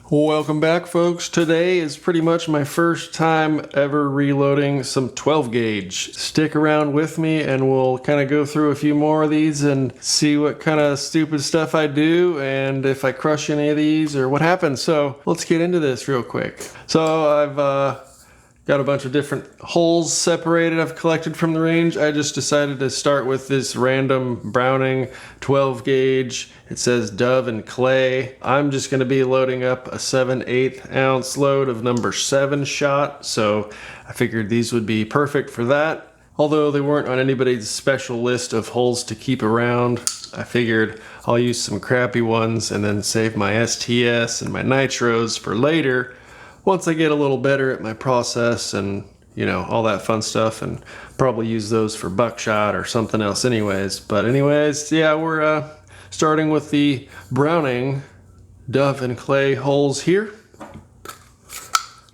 Welcome back, folks. Today is pretty much my first time ever reloading some 12 gauge. Stick around with me and we'll kind of go through a few more of these and see what kind of stupid stuff I do and if I crush any of these or what happens. So let's get into this real quick. So I've got a bunch of different holes separated I've collected from the range. I just decided to start with this random Browning 12 gauge. It says Dove and Clay. I'm just going to be loading up a 7/8 ounce load of number 7 shot. So I figured these would be perfect for that. Although they weren't on anybody's special list of holes to keep around, I figured I'll use some crappy ones and then save my STS and my nitros for later. Once I get a little better at my process and, you know, all that fun stuff, and probably use those for buckshot or something else anyways. But anyways, yeah, we're starting with the Browning Dove and Clay holes here.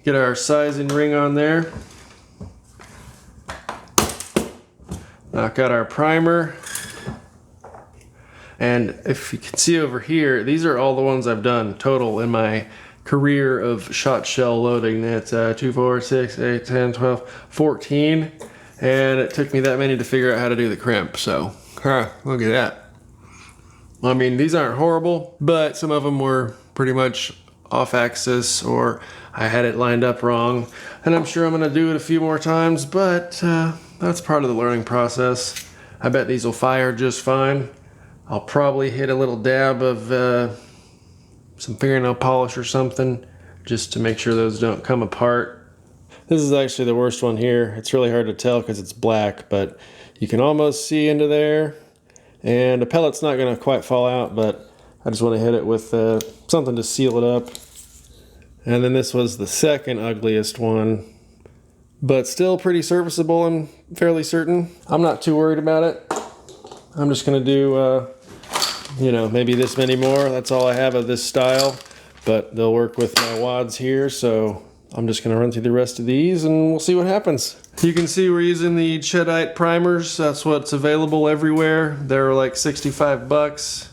Get our sizing ring on there. Knock out our primer. And if you can see over here, these are all the ones I've done total in my career of shot shell loading. That's 2, 4, 6, 8, 10, 12, 14. And it took me that many to figure out how to do the crimp. So, look at that. I mean, these aren't horrible, but some of them were pretty much off axis or I had it lined up wrong. And I'm sure I'm going to do it a few more times, but that's part of the learning process. I bet these will fire just fine. I'll probably hit a little dab of some fingernail polish or something just to make sure those don't come apart. This is actually the worst one here. It's really hard to tell because it's black, but you can almost see into there. And the pellet's not going to quite fall out, but I just want to hit it with something to seal it up. And then this was the second ugliest one, but still pretty serviceable, I'm fairly certain. I'm not too worried about it. I'm just going to do you know, maybe this many more. That's all I have of this style, but they'll work with my wads here. So I'm just going to run through the rest of these and we'll see what happens. You can see we're using the Cheddite primers. That's what's available everywhere. They're like 65 bucks.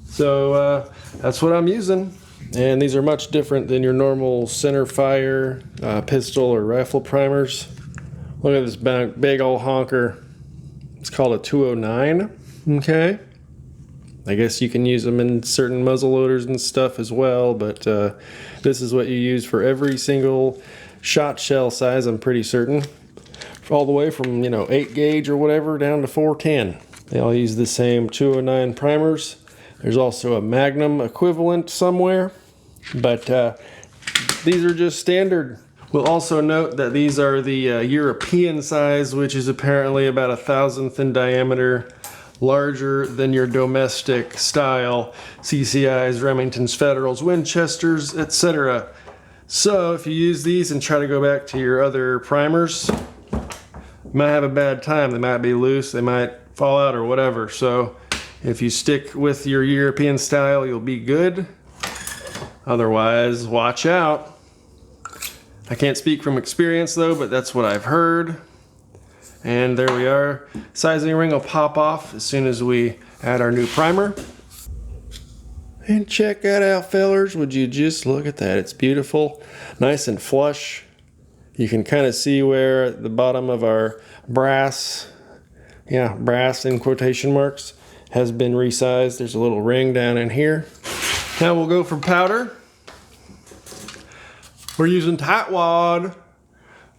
So that's what I'm using. And these are much different than your normal center fire pistol or rifle primers. Look at this big old honker. It's called a 209. Okay. I guess you can use them in certain muzzle loaders and stuff as well, but this is what you use for every single shot shell size, I'm pretty certain. All the way from, you know, 8 gauge or whatever down to 410. They all use the same 209 primers. There's also a Magnum equivalent somewhere, but these are just standard. We'll also note that these are the European size, which is apparently about 1,000th in diameter. Larger than your domestic style CCIs, Remingtons, Federals, Winchesters, etc. So if you use these and try to go back to your other primers, you might have a bad time. They might be loose, they might fall out or whatever. So if you stick with your European style, you'll be good. Otherwise, watch out. I can't speak from experience though, but that's what I've heard. And there we are. Sizing ring will pop off as soon as we add our new primer. And check that out, fellers. Would you just look at that? It's beautiful, nice and flush. You can kind of see where at the bottom of our brass, brass in quotation marks, has been resized. There's a little ring down in here. Now we'll go for powder. We're using tightwad.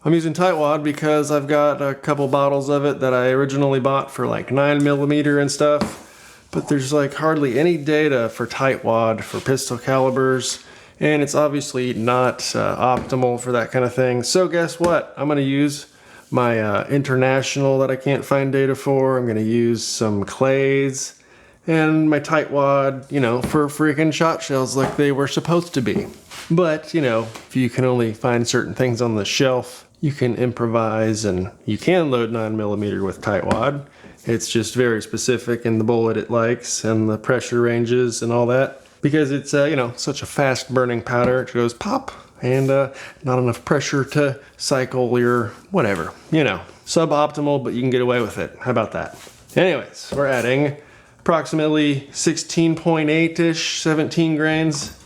I'm using tightwad because I've got a couple bottles of it that I originally bought for like 9mm and stuff, but there's like hardly any data for tightwad for pistol calibers, and it's obviously not optimal for that kind of thing. So guess what? I'm going to use my international that I can't find data for. I'm going to use some clays and my tightwad, you know, for freaking shot shells like they were supposed to be. But, you know, if you can only find certain things on the shelf, you can improvise, and you can load 9mm with tightwad. It's just very specific in the bullet it likes and the pressure ranges and all that. Because it's, you know, such a fast burning powder, it goes pop, and not enough pressure to cycle your whatever, you know. Suboptimal, but you can get away with it. How about that? Anyways, we're adding approximately 16.8-ish, 17 grains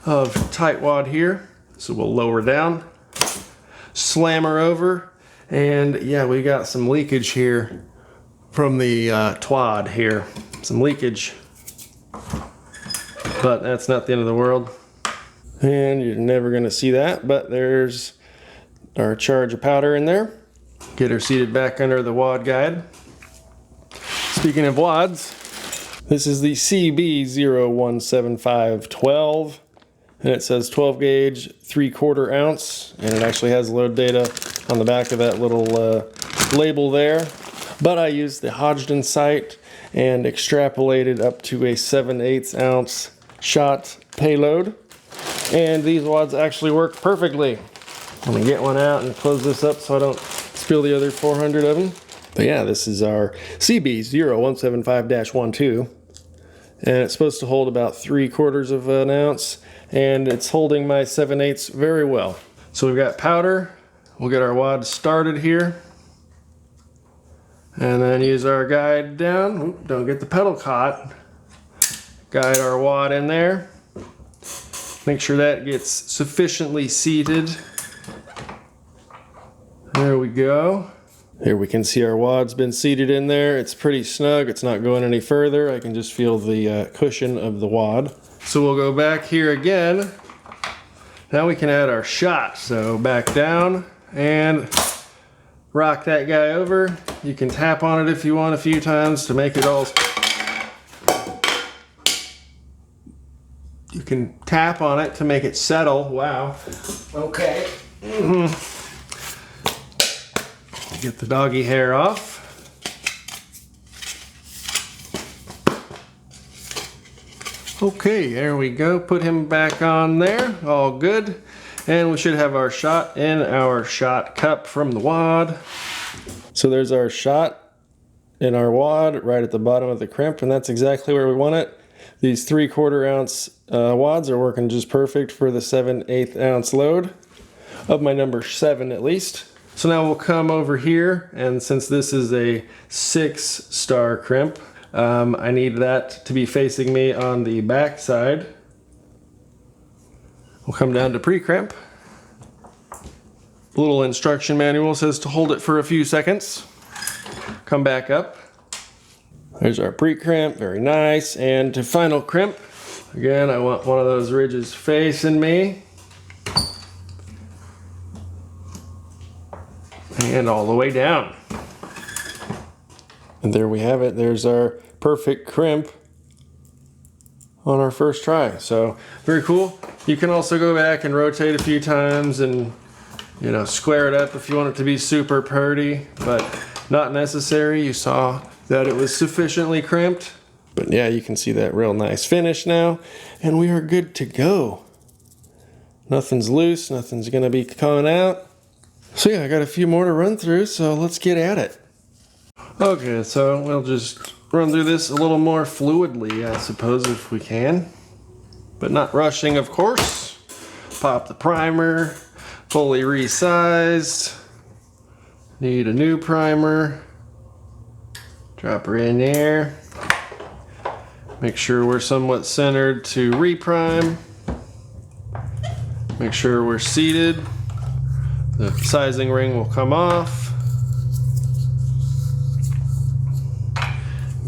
of tightwad here. So we'll lower down, slam her over, and yeah, we got some leakage here from the twad here. Some leakage, but that's not the end of the world. And you're never gonna see that, but there's our charge of powder in there. Get her seated back under the wad guide. Speaking of wads, this is the CB017512, and it says 12 gauge, 3/4 ounce, and it actually has load data on the back of that little label there. But I used the Hodgdon sight and extrapolated up to a 7/8 ounce shot payload. And these wads actually work perfectly. I'm gonna get one out and close this up so I don't spill the other 400 of them. But yeah, this is our CB0175-12. And it's supposed to hold about 3/4 of an ounce. And it's holding my 7/8 very well. So we've got powder. We'll get our wad started here. And then use our guide down. Oop, don't get the pedal caught. Guide our wad in there. Make sure that gets sufficiently seated. There we go. Here we can see our wad's been seated in there. It's pretty snug. It's not going any further. I can just feel the cushion of the wad. So we'll go back here again. Now we can add our shot. So back down and rock that guy over. You can tap on it if you want a few times to make it all. You can tap on it to make it settle. Wow. Okay. Get the doggy hair off. Okay, there we go. Put him back on there. All good. And we should have our shot in our shot cup from the wad. So there's our shot in our wad right at the bottom of the crimp, and that's exactly where we want it. These 3/4 ounce wads are working just perfect for the 7/8 ounce load of my number 7 at least. So now we'll come over here, and since this is a 6-star crimp, I need that to be facing me on the back side. We'll come down to pre-crimp. The little instruction manual says to hold it for a few seconds. Come back up. There's our pre-crimp, very nice. And to final crimp, again, I want one of those ridges facing me. And all the way down. And there we have it. There's our perfect crimp on our first try. So very cool. You can also go back and rotate a few times and, you know, square it up if you want it to be super purdy, but not necessary. You saw that it was sufficiently crimped. But yeah, you can see that real nice finish now, and we are good to go. Nothing's loose, nothing's gonna be coming out. So yeah, I got a few more to run through, so let's get at it. Okay, so we'll just run through this a little more fluidly, I suppose, if we can. But not rushing, of course. Pop the primer, fully resized. Need a new primer. Drop her in there. Make sure we're somewhat centered to reprime. Make sure we're seated. The sizing ring will come off.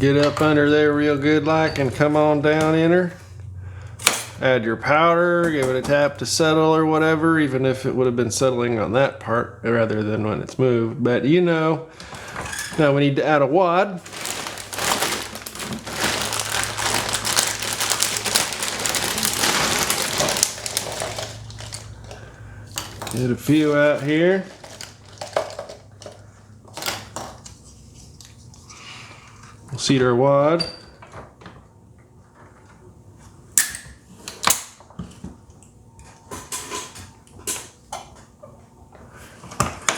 Get up under there real good like and come on down in her. Add your powder, give it a tap to settle or whatever, even if it would have been settling on that part rather than when it's moved. But you know, now we need to add a wad. Get a few out here. We'll seat our wad.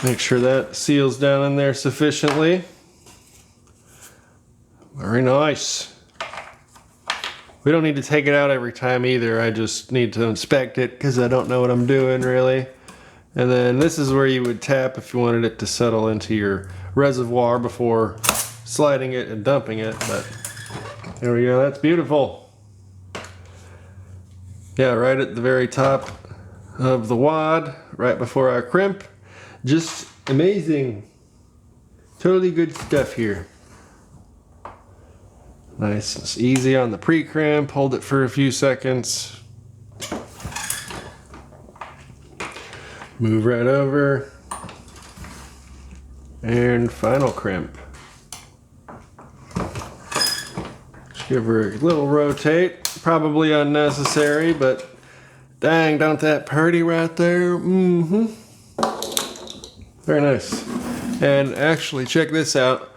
Make sure that seals down in there sufficiently. Very nice. We don't need to take it out every time either. I just need to inspect it because I don't know what I'm doing really. And then this is where you would tap if you wanted it to settle into your reservoir before sliding it and dumping it. But there we go, that's beautiful. Yeah, right at the very top of the wad, right before our crimp. Just amazing. Totally good stuff here. Nice, it's easy on the pre-crimp. Hold it for a few seconds. Move right over. And final crimp. Just give her a little rotate. Probably unnecessary, but dang, don't that purdy right there? Mm-hmm. Very nice. And actually, check this out.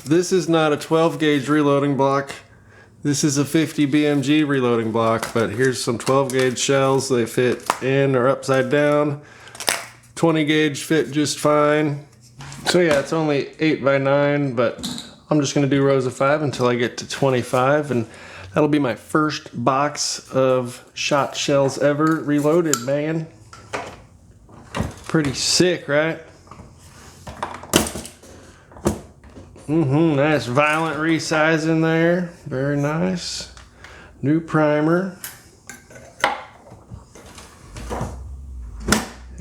This is not a 12 gauge reloading block. This is a 50 BMG reloading block, but here's some 12 gauge shells. They fit in or upside down. 20 gauge fit just fine. So yeah, it's only 8x9, but I'm just gonna do rows of 5 until I get to 25, and that'll be my first box of shot shells ever reloaded, man. Pretty sick, right? Nice violent resizing there. Very nice. New primer.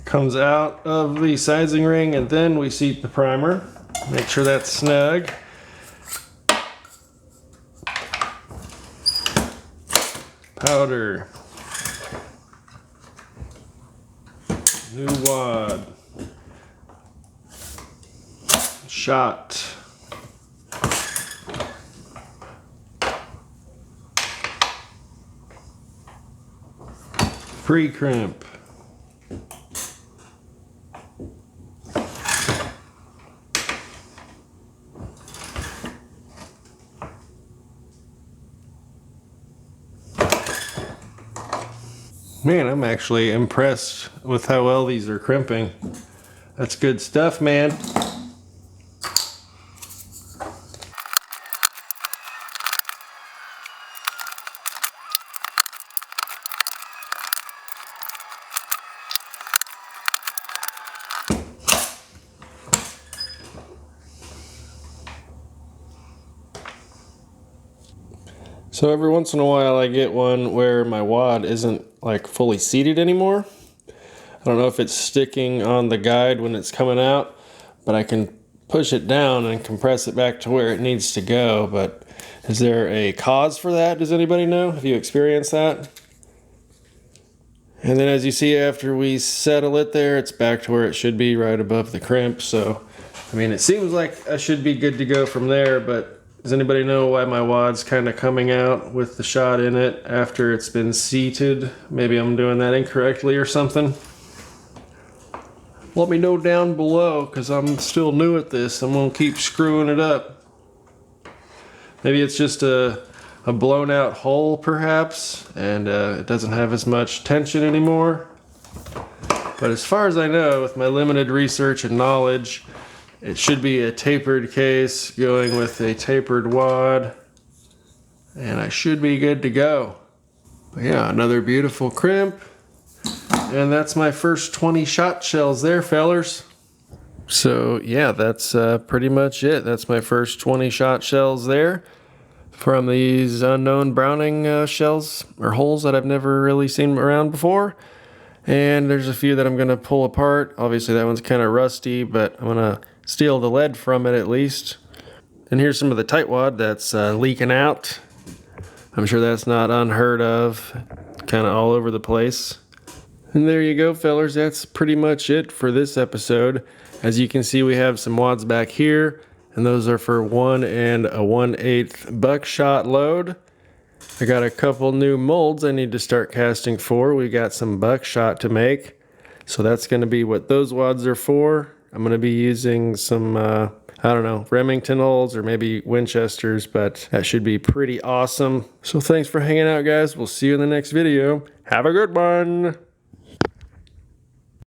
Comes out of the sizing ring, and then we seat the primer. Make sure that's snug. Powder. New wad. Shot. Pre-crimp. Man, I'm actually impressed with how well these are crimping. That's good stuff, man. So every once in a while I get one where my wad isn't like fully seated anymore. I don't know if it's sticking on the guide when it's coming out, but I can push it down and compress it back to where it needs to go. But is there a cause for that? Does anybody know? Have you experienced that? And then as you see, after we settle it there, it's back to where it should be, right above the crimp. So, I mean, it seems like I should be good to go from there, but does anybody know why my wad's kind of coming out with the shot in it after it's been seated? Maybe I'm doing that incorrectly or something. Let me know down below, because I'm still new at this. I'm going to keep screwing it up. Maybe it's just a blown out hole perhaps, and it doesn't have as much tension anymore. But as far as I know, with my limited research and knowledge, it should be a tapered case going with a tapered wad, and I should be good to go. But yeah, another beautiful crimp, and that's my first 20 shot shells there, fellers. So yeah, that's pretty much it. That's my first 20 shot shells there from these unknown Browning shells or holes that I've never really seen around before. And there's a few that I'm gonna pull apart. Obviously that one's kind of rusty, but I'm gonna steal the lead from it at least. And here's some of the tightwad that's leaking out. I'm sure that's not unheard of. Kind of all over the place. And there you go, fellers. That's pretty much it for this episode. As you can see, we have some wads back here, and those are for 1 1/8 buckshot load. I got a couple new molds I need to start casting for. We got some buckshot to make, so that's going to be what those wads are for. I'm going to be using some, I don't know, Remington holes or maybe Winchesters, but that should be pretty awesome. So thanks for hanging out, guys. We'll see you in the next video. Have a good one.